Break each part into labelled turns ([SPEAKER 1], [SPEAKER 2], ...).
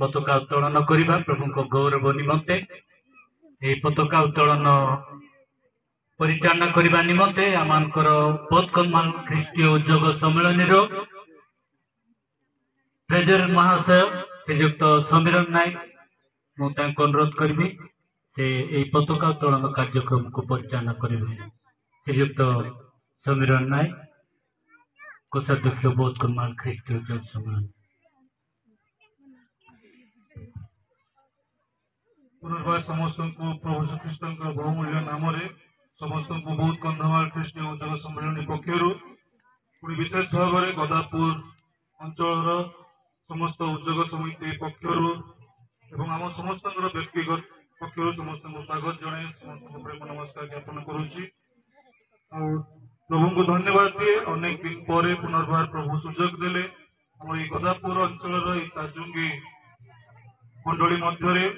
[SPEAKER 1] पताका उत्तोलन करवा प्रभु को गौरव निमंते पताका उत्तोलन परिचालना करने निमंते आमर बोधकमान ख्रीष्टीय उद्योग सम्मेलन ट्रेजर महाशय श्रीजुक्त समीरन नायक मुझे अनुरोध करी से पताका उत्तोलन कार्यक्रम को परिचालना करेंगे। श्रीजुक्त समीरन नायक कोषाध्यक्ष बोधकमान ख्रीष्टीय उद्योग सम्मेलन।
[SPEAKER 2] पुनर्बार समस्त को प्रभु श्रीकृष्ण बहुमूल्य नाम समस्त को बहुत कंधमाल ख्रीष्टीय उद्योग सम्मेलन पक्षर विशेष भाव में गदापुर अंचल समस्त उद्योग समिति पक्षर आम समस्त व्यक्तिगत पक्षर समस्त स्वागत जनाए समस्त प्रेम नमस्कार ज्ञापन करुच्ची। प्रभु को धन्यवाद दिए अनेक दिन पर पुनर्बार प्रभु सुजोग देले आम गदापुर अंचल ताजुंगी मंडली मध्य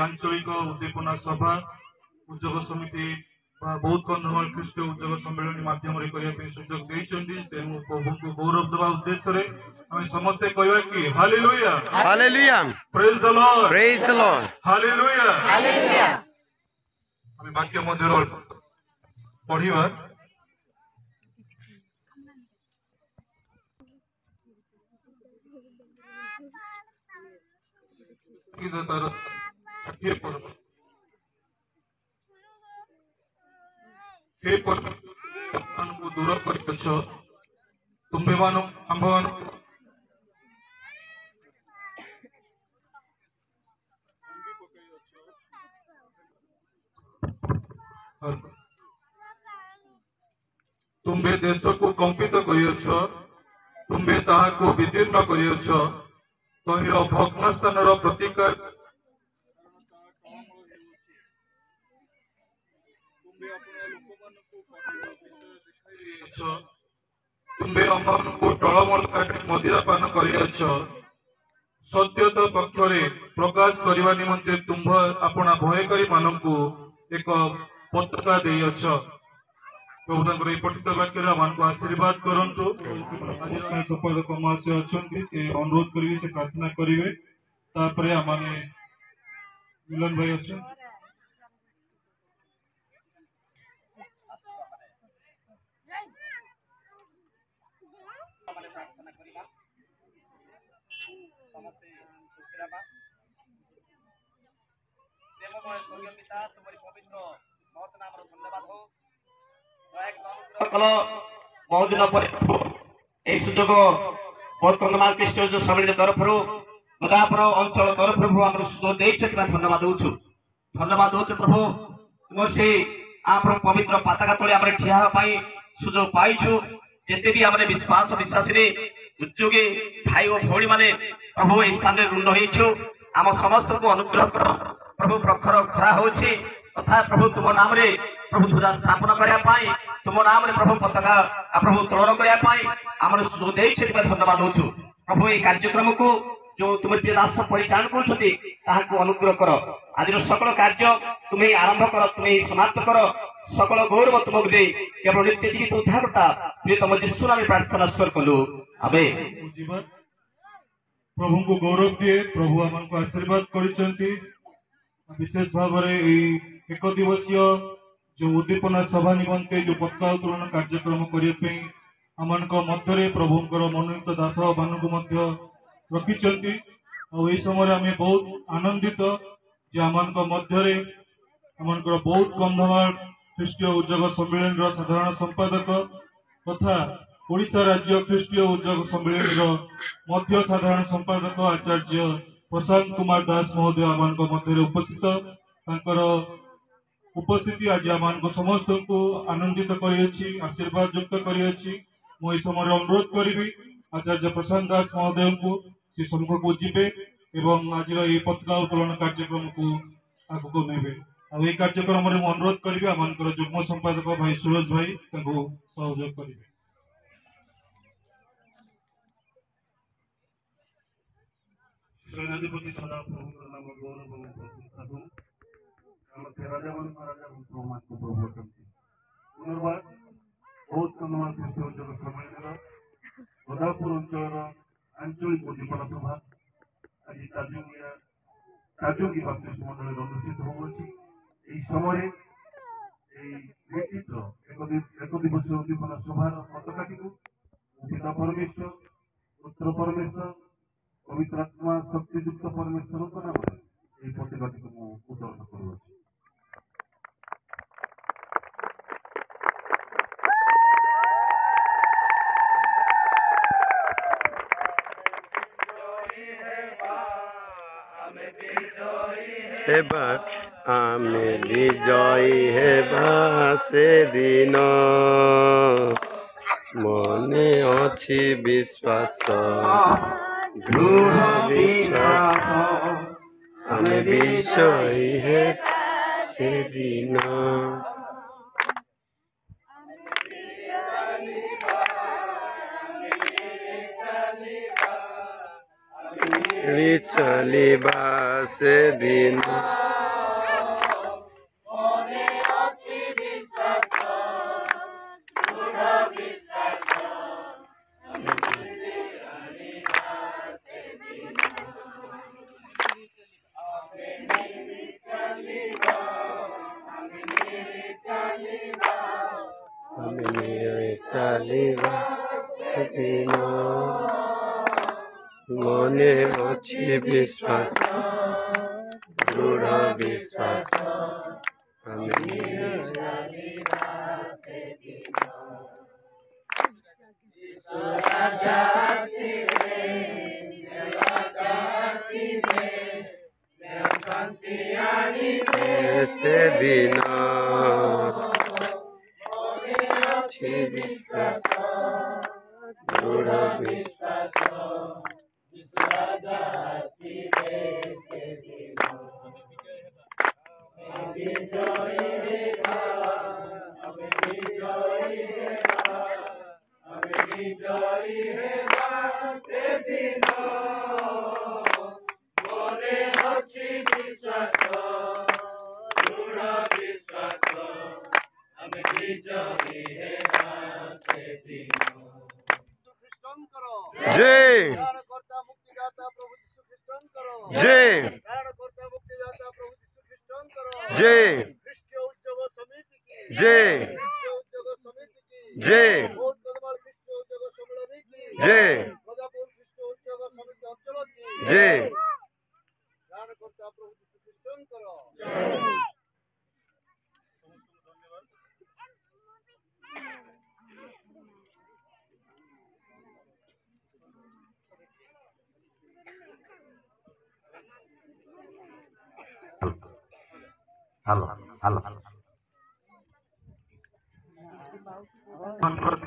[SPEAKER 2] आंचलिक उद्दीपना सभा उद्योग समिति बहुत कंधमाल ख्रीष्टीय उद्योग सम्मेलन माध्यम करने सुजोग देते प्रभु को गौरव देवा उद्देश्य आम समस्ते कहवा कि hallelujah
[SPEAKER 3] hallelujah
[SPEAKER 2] praise the Lord
[SPEAKER 3] praise the Lord
[SPEAKER 2] hallelujah
[SPEAKER 4] hallelujah.
[SPEAKER 2] आम वाक्य मध्य पढ़िबा तार को दूर कर तुम्बे मान आंब तुम्बे देश को कंपित कर तुम्बे ताहा विदीर्ण कर तहिर भग्न स्थान प्रतिकार तुम्बे अमन को टलमल काटी मदिरा पान कर सत्यता पक्ष प्रकाश करने निमंते तुम्भ अपना भयकारी मानू एक पताका देछ। प्रभु ये पठित वाक्य आम आशीर्वाद करूँ। आज संपादक महाशय अच्छा से अनुरोध करेंगे से प्रार्थना करेंगे तापर आम मिलन भाई अच्छा
[SPEAKER 4] बहुत दिन पर सुजोग बहुत कंधमाल ख्रीष्टीय सम्मेलन तरफ गदापुर अंचल तरफ आम सुजोग धन्यवाद दूसु प्रभु तुम से आप पवित्र पताका तले आम ठिया सुजोग पाइछु जिते भी आम विश्वास विश्वास उद्योगी भाई और भौणी मैंने प्रभु यह स्थान में रुंड हो आम समस्त को अनुग्रह कर प्रभु प्रखर खरा हो तथा प्रभु तुम नाम रे प्रभु ध्वजा स्थापन करने तुम नाम रे प्रभु पताका प्रभु उत्तोलन करने आम सुजोग धन्यवाद दूसु प्रभु ये कार्यक्रम को जो तुम प्रिय दास परिचालन कर अनुग्रह कर आज सकल कार्य तुम्हें आरंभ कर तुम्हें समाप्त कर सकल गौरव तुमको दे केवल नित्य जीवित उद्धारता प्रियतम यीशु नाम प्रार्थना स्वर कलु आमेन।
[SPEAKER 2] प्रभु को गौरव दिए प्रभु आम को आशीर्वाद कर विशेष भाव एक दिवसीय जो उद्दीपना सभा निमंते जो पताका उत्तोलन कार्यक्रम करने आम मध्य प्रभुंर मनोनीत दास मान को रखिंट यही समय आम बहुत आनंदित जे आम मध्य आमर बहुत कंधमाल ख्रीष्टीय उद्योग सम्मेलन साधारण संपादक तथा ओडिशा राज्य ख्रीष्टीय उद्योग सम्मेलन मध्य साधारण संपादक आचार्य प्रशांत कुमार दास महोदय आम मध्य उपस्थित उपस्थिति आज आम समस्त को आनंदित कर आशीर्वाद युक्त कर समय अनुरोध करी आचार्य प्रशांत दास महोदय को से सम्मुख को जीवे एवं आज ये पताका उत्तोलन कार्यक्रम को आगक ने ये कार्यक्रम अनुरोध करी आम युग्म संपादक भाई सूरज भाई सहयोग करेंगे। श्रीनाधिपति सदा प्रभु नाम गौरव राजा पुनर्बार बहुत कंधमाल ख्रीष्टीय उद्योग सम्मेलन गदापुर अंचल आंचलिक उद्दीपना सभा आज কার্যকী বাপ্তিস্ম মন্ডলের অনুষ্ঠিত হচ্ছে এই সময়ে এই বিচিত্র এক দিবসীয় উদ্দীপনা সভার পতাকাটিକୁ পিতা পরমেশ্বর পুত্র পরমেশ্বর পবিত্র আত্মা শক্তিযুক্ত পরমেশ্বরଙ୍କ ନାମରେ এই ପତାକାଟିକୁ ମୁଁ ଉତ୍ତୋଳନ କରୁଅଛି।
[SPEAKER 3] हेबा आमे विजयी हेबा से दिन मने अछि विश्वास दृढ़ विश्वास आमे विजयी हेबा से दिन चलिबा से दिन चलिबा दिन मने अछि विश्वास दृढ़ विश्वास से दिन विश्वास दृढ़ विश्वास जय जय जय जय जय जय जय
[SPEAKER 4] हेलो हेलो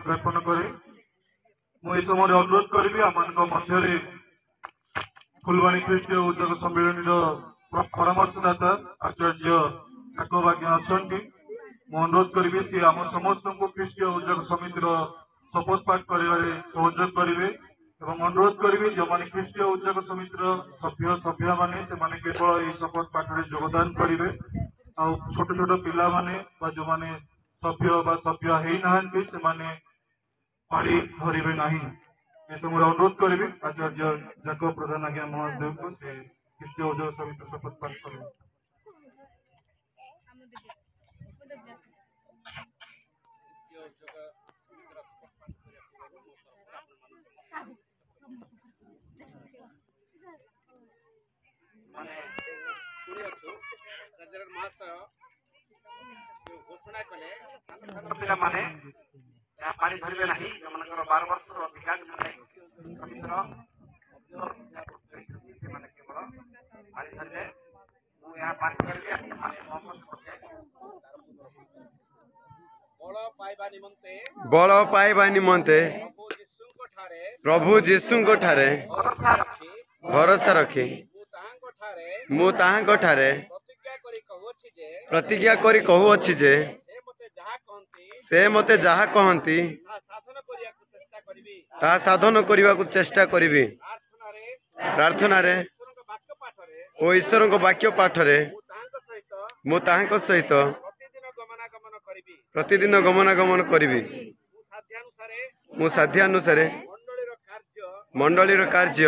[SPEAKER 2] ज्ञापन करे मुझे समय अनुरोध करी आम मध्य फुलवाणी ख्रीष्टीय उद्योग सम्मिलन परामर्शदाता आचार्य ठाकुरबाज्ञ अच्छा मु अनुरोध करी सी आम समस्त को ख्रीष्टीय उद्योग समितिर शपथ पाठ कर सहयोग करेंगे और अनुरोध करी जो मैंने ख्रीष्टीय उद्योग समितिर सभ्य सभ्या मैंने केवल ये शपथ पाठ में योगदान करेंगे आ छोट छोट पिला माने जो मैंने सभ्य है नहांती से माने पाड़ी धरवे नहीं ये सब अनुरोध करी आचार्य जाक प्रधान आज्ञा महोदय को से ख्रीष्टीय उद्योग समिति शपथ पाठ करेंगे।
[SPEAKER 4] पिला माने पानी धरवे नहीं जो मनकर 12 वर्ष अधिकार माने केवल पानी धरवे मु यहाँ पानी करके
[SPEAKER 3] बल पाइबा निमंते प्रभु जीशु ठारे भरोसा रखी मु ताहां ठारे प्रतिज्ञा करी कहूअछि जे से मते जहा कहती ता साधन करने को चेष्टा करी प्रार्थना रे ओ ईश्वर को वाक्य पाठ रे मु ताहां सहित प्रतिदिन गमनागमन करी मु साध्यानुसारे मंडलीर कार्य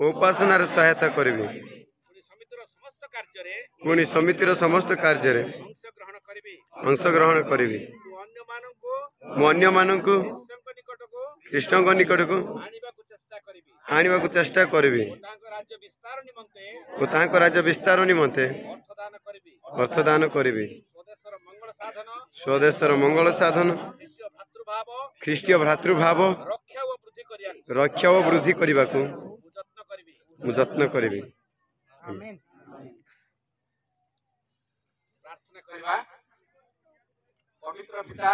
[SPEAKER 3] उपासनार सहायता करिबि पुणी समितिर समस्त कार्य अंशग्रहण करिबि मु अन्य मानकु कृष्ण निकट को आनिबा को चेष्टा करिबि ओ तांको राज्य विस्तार निमंते अर्थदान करिबि स्वदेशर मंगल साधन ख्रीष्टीय भ्रातृभाव रक्षा व वृद्धि करने को यत्न करिबि।
[SPEAKER 4] प्रार्थना करबा। पवित्र पिता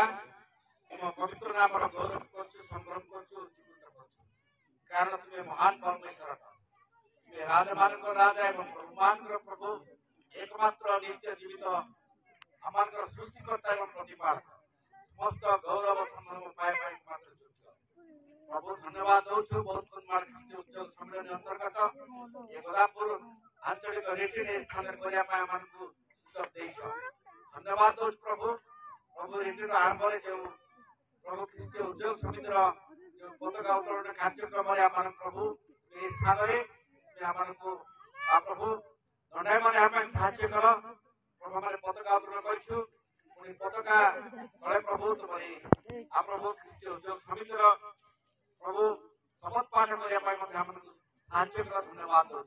[SPEAKER 4] पवित्र नाम गौरव करछु संग्राम करछु कारण तुम्हें महान परमेश्वर तुम्हें राजा मानक राजा एवं प्रभुमान प्रभु एकमात्र नित्य जीवित आमानकर सृष्टिकर्ता एवं प्रतिपालक समस्त गौरव सम्मान पाए मात्र प्रभु धन्यवाद दौछु बहुत सम्मान उद्योग सम्मेलन अंतर्गत गोदापुर आंचलिक रेटिन स्थान करने धन्यवाद दौच प्रभु प्रभु रेटिन आरंभ जो प्रभु ख्रीष्टीय उद्योग समितिर जो पताका उत्तोलन कार्यक्रम प्रभु स्थान प्रभु दंडाय मैंने साहय कर प्रभु मैंने पताका उत्तोलन कर पताका तले प्रभु तुम प्रभु ख्रीष्टीय उद्योग समितिर प्रभु शपथ पाठ करने साहय कर धन्यवाद दौर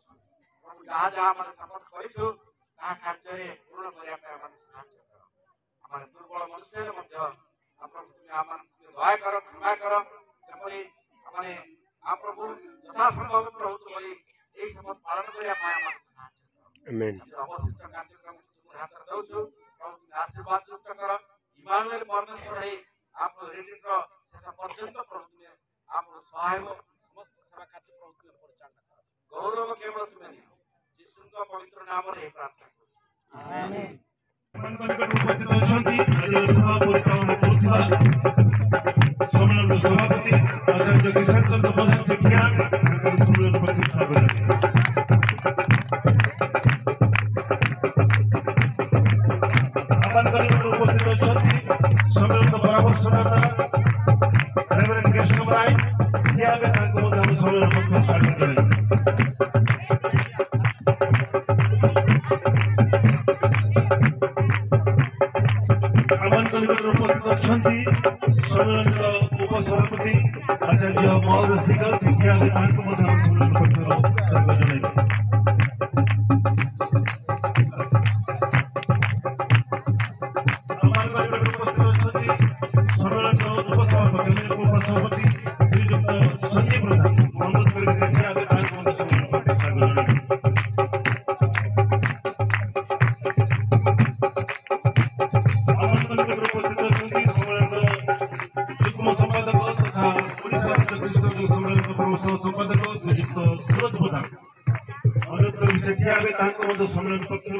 [SPEAKER 4] प्रभु जहाँ जहाँ आम शपथ करूँ कार्य पूर्ण करने दुर्बल मनुष्य प्रभु तुम दया कर क्षमा कर प्रभु यथासंभव प्रभु तुम शपथ पालन करने अवशिष्ट कार्यक्रम हाथ दौचु प्रभु तुम आशीर्वाद युक्त कर इमानुएल परमेश्वर आप रेडियो शेष पर्यंत प्रभु तुम्हें आप सहाय समस्त सेवा कार्य प्रभु तुम्हें परिचालन कर गौरव केवल तुम्हें जीशुଙ୍କ पवित्र नाम रे प्रार्थना आमेन।
[SPEAKER 2] उपस्थित अछंती आज सभा परिचालन करुथिबा सम्मेलन सभापति आचार्य किशन चंद्र प्रधान सेठिया सम्मेलन पक्ष स्वागत उपस्थित अछंती सम्मेलन परामर्शदाता रेवरेंड केशव राय याबे ताको मध्य सम्मेलन पक्ष स्वागत करें। उपस्थित अछंती सम्मेलन उपसभापति आचार्य महोदय स्पीकर शिक्षा ताको मध्य सम्मेलन पक्ष स्वागत जनाइबे। सम्मेलन पक्षर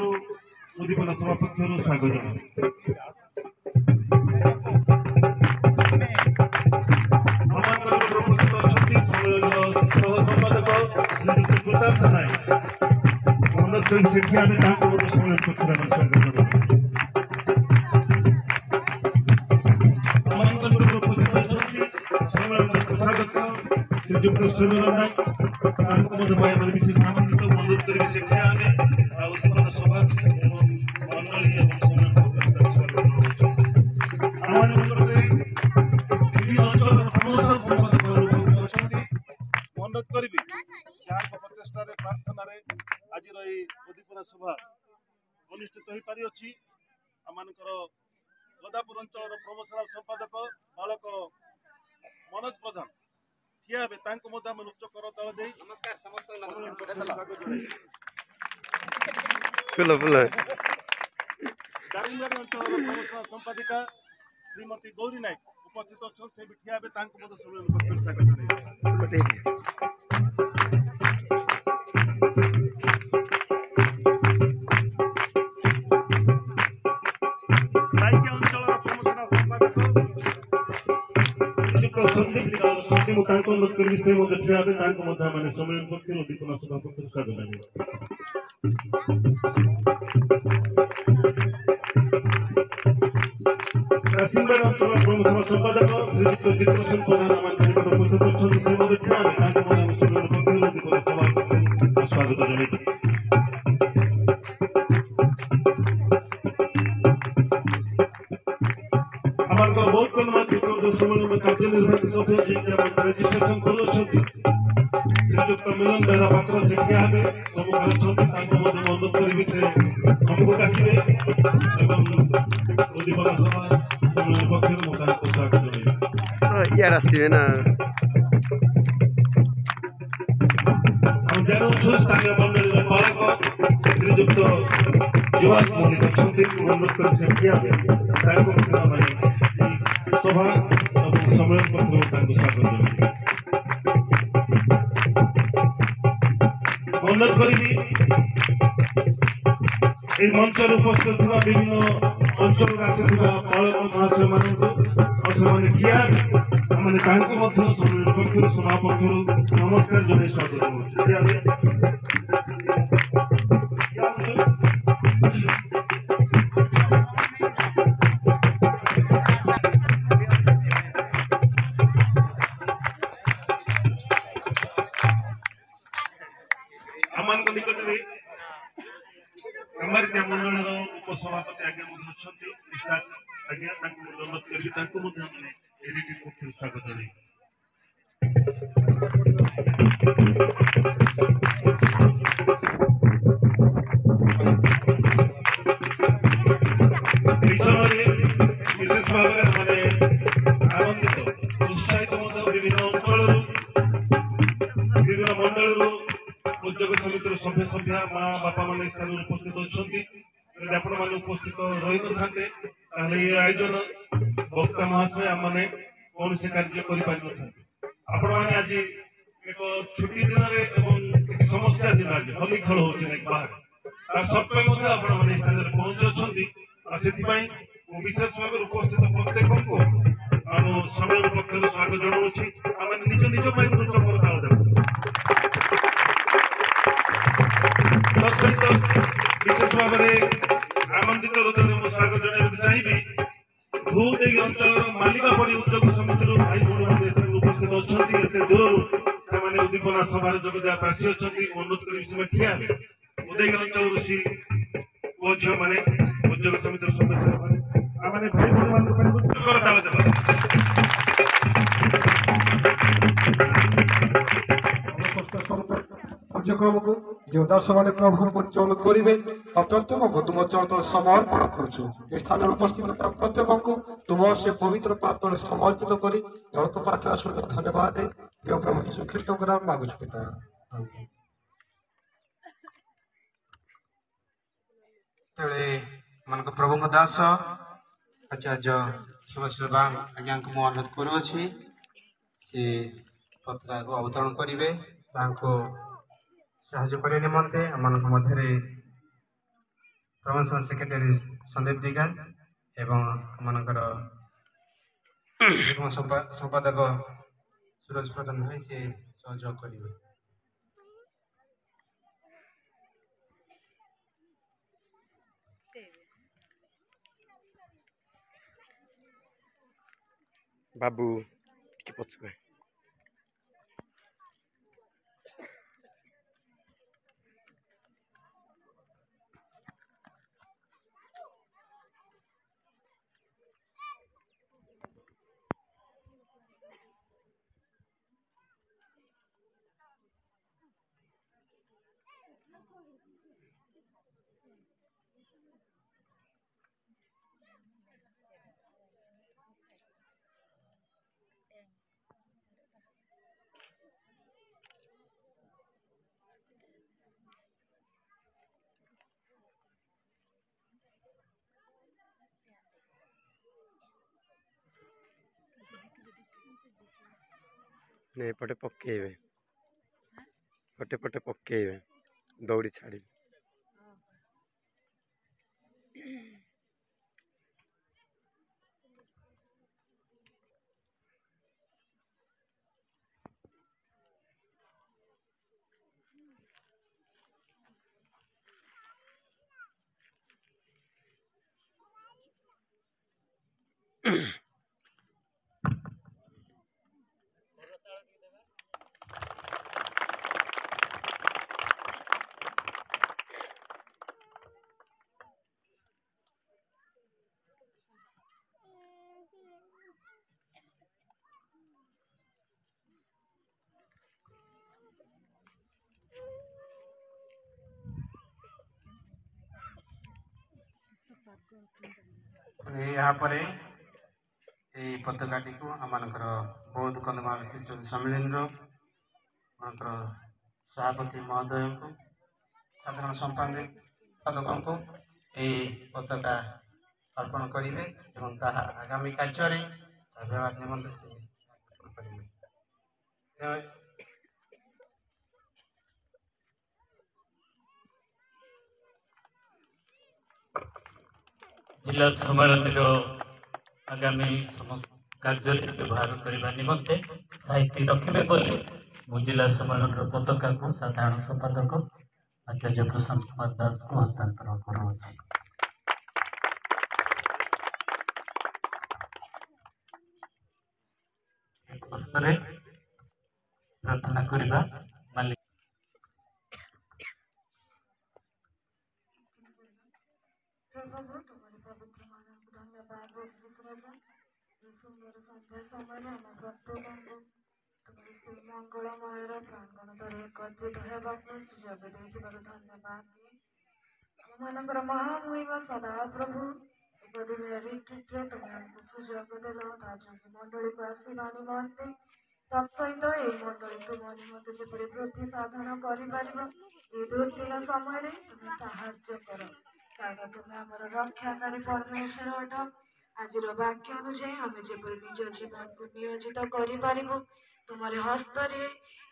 [SPEAKER 2] उद्दीपना सभा पक्षर स्वागत सहसंपादक श्रीयुक्त प्रताप नायक सेठी आम सम्मेलन पक्षर स्वागत सम्मेलन प्रसाधक श्रीयुक्त श्रीमरण नायक विशेष आमंत्रित अनुरोध करेंगे सेठी आम उत्पन्न सभा एवं मंडली एवं सम्मेलन विभिन्न अंचल प्रमोशन संपादक अनुरोध करी प्रचेषा प्रार्थना आज उद्दीपना सभा अनुष्ठित हो पारि आम गोदापुर अंचल प्रमोशनल संपादक बालक मनोज प्रधान ठिया हे उच्च कर तल दे नमस्कार समस्त दारिंगबाड़ी अंचल प्रमोशनल संपादिका श्रीमती गौरी नायक उपस्थित अच्छा से भी ठिया हे सम्मेलन पक्ष स्वागत अनुरोध करी ठिया हे सम्मेलन पक्ष उद्दीपना सभा पक्ष स्वागत कासिमबाड़ अंचल प्रमुख संपादक श्रीयुक्त चित्रसेन प्रधान आम निकट उपस्थित अच्छा से मध्य ठिया स्वागत जन बहुत सम्मेलन कार्यनिर्वाहक सभ्य रेजिस्ट्रेशन कर श्रीयुक्त मिलन बेहरा पात्र से ठिया हे सब अनुरोध करी से सम्मुख आसवे उद्दीपना सभा सम्मेलन पक्ष स्वागत जन
[SPEAKER 3] यार आसवे ना
[SPEAKER 2] स्थानीय मंडल पालक श्रीयुक्त जुवास मल्लिक अच्छा अनुरोध कर से ठिया हे सभा और सम्मेलन पक्ष स्वागत जन अनुरोध करी मंच उपस्थित विभिन्न अंचल पालक महाशय मान ठिया सम्मेलन पक्ष सभा पक्ष नमस्कार जन स्वागत निकट मंडल उपसभापति आज्ञा अच्छा आज्ञा अनुरोध करी स्वागत जन समय विशेष भाव में आनंदित उत्साहित विभिन्न अंचल विभिन्न मंडल उद्योग समितिर सभ्य सभ्या माँ बापा मान स्थान उपस्थित अच्छा आपण मैंने उपस्थित रही न था आयोजन वक्ता महाशय आम मैंने कौन से कार्य कर आज एक छुट्टी दिन समस्या दिन आज होली खेल हो बाहर सत्वे आपण स्थान पहुंची विशेष भाव उपस्थित प्रत्येक को सम्मेलन पक्ष स्वागत जनाऊँगी आम निज निज नृत्य करताल देव तत्सहित विशेष भाव में आमंत्रित हृदय स्वागत जन चाहिए भूद अंचल मालिकापड़ी उद्योग समिति भाई भाई उपस्थित अच्छा एत दूर से उद्दीपना सभार जोगदेवा आसी अच्छा अनुरोध कर ठिया उदयगिरी अंचल ऋषि पुओ झील मैंने उद्योग समिति सदस्य भाई भाई करताल देवा
[SPEAKER 5] कार्यक्रम को जो दर्शक मैंने प्रभु परिचालन करेंगे और प्रत्येक को तुम चरण समर्पण कर स्थान उपस्थित प्रत्येक को तुम से पवित्र पात्र समर्पित कर प्रार्थना सुन धन्यवाद प्रभु यीशु ख्रीष्ट के नाम मांगु पिता
[SPEAKER 6] मन प्रभु दास आचार्य सुभाष राम आज्ञा को मुझे अनुरोध करुच्छी सी पत्रिका को अवतरण करेंगे साहाय्य करने निमंते आम मध्य प्रमोशन सेक्रेटरी संदीप दिगाल एवं आमर संपादक सूरज प्रधान भाई से सहयोग करेंगे।
[SPEAKER 3] बाबू पछुआ नहीं पटे पकेबे पटे पटे पकेबे दौड़ी छाड़ी
[SPEAKER 6] यापर यही पताकाटी को आम बौद्ध कंधमाल ख्रीष्ट सम्मेलन सभापति महोदय को साधारण संपादक को यही पताका अर्पण करेंगे और आगामी कार्य व्यवहार निमंत्रण
[SPEAKER 1] जिला सम्मेलन आगामी समस्त कार्य व्यवहार करने निमंते साहित्य रखिबे बोली मु जिला सम्मेलन पताका को साधारण संपादक आचार्य प्रशांत कुमार दास को हस्तांतर करुछि। प्रार्थना करबा मालिक
[SPEAKER 7] प्रभु तुम्हारे पवित्र मानव धन्यवाद सुंदर संध्या समय आम प्रत्येक तुम्हारे श्री मंगलमय प्रांगण द्वारा एकत्रित होगा सुजोग देथिबार धन्यवाद आमମାନଙ୍କର महामहिमा सदा प्रभु एक दिव्य रिट्रीट तुम्हें हमको सुजोग देल राजकी मंडली को आसवा निमंते तत्सहित ये मंडली तुम निमंते जपरी वृद्धि साधन कर दुर्दिन समय तुम्हें साहाय्य कर कारण तुम्हें आम रक्षाकारी परमेश्वर अट आज वाक्य अनुजाई आम जपरी निज जीवन को नियोजित कर तुम्हारे हस्तरे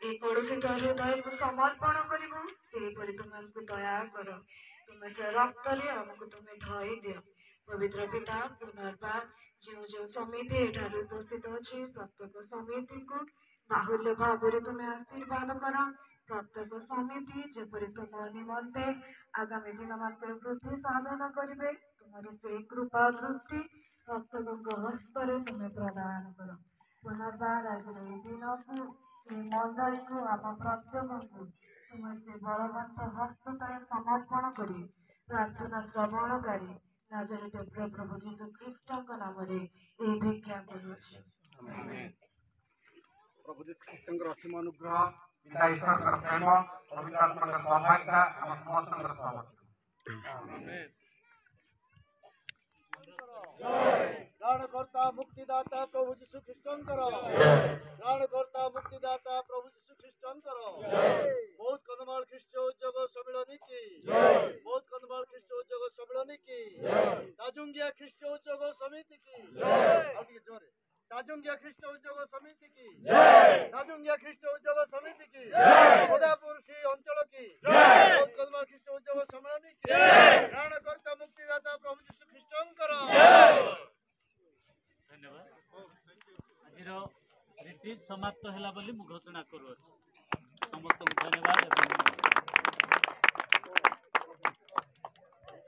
[SPEAKER 7] एक कलुषित हृदय को समर्पण कर तुम्हें हमको दया कर तुम्हें से रक्त आमको तुम्हें धई दियो पवित्र पिता पुनर्बार जो जो समिति एठार उपस्थित अच्छी प्रत्येक समिति को बाहुल्य भाव तुम्हें आशीर्वाद कर प्रत्येक समिति जपरी तुम निमंते आगामी दिन मान वृद्धि साधन करेंगे तुम्हारी से कृपा दृष्टि प्रत्येक हस्तरे तुम्हें प्रदान कर पुनर्बार आज दिन को मंडली को आम प्रत्येक को तुम्हें से बलवंत हस्त तले समर्पण कर प्रार्थना श्रवणकारी नाजरेत प्रभु जीशु ख्रीष्ट नाम भिक्षा करुछि।
[SPEAKER 5] प्रभु जीशु ख्रीष्ट असीम अनुग्रह पिता ईश्वर प्रेम पवित्र आत्मा सहभागिता आम समस्त सहमति
[SPEAKER 8] प्राणकर्ता मुक्तिदाता प्रभु जीशु ख्रीष्टंकर प्राणकर्ता मुक्तिदाता प्रभु जीशु ख्रीष्टंकर बहुत कंधमाल ख्रीष्ट उद्योग सम्मेलन की बहुत कंधमाल ख्रीष्ट उद्योग सम्मेलन की ताजुंगिया ख्रीष्ट उद्योग समिति की जोरे ताजुंगिया ख्रीष्ट उद्योग समिति की ताजुंगिया ख्रीष्ट उद्योग समिति की कोडापुर श्री अंचल की बहुत कंधमाल ख्रीष्ट उद्योग सम्मेलन की प्राणकर्ता मुक्तिदाता प्रभु जीशु ख्रीष्टंकर
[SPEAKER 1] धन्यवाद। आज रिट्रीट समाप्त है घोषणा करुच्छी समस्त धन्यवाद।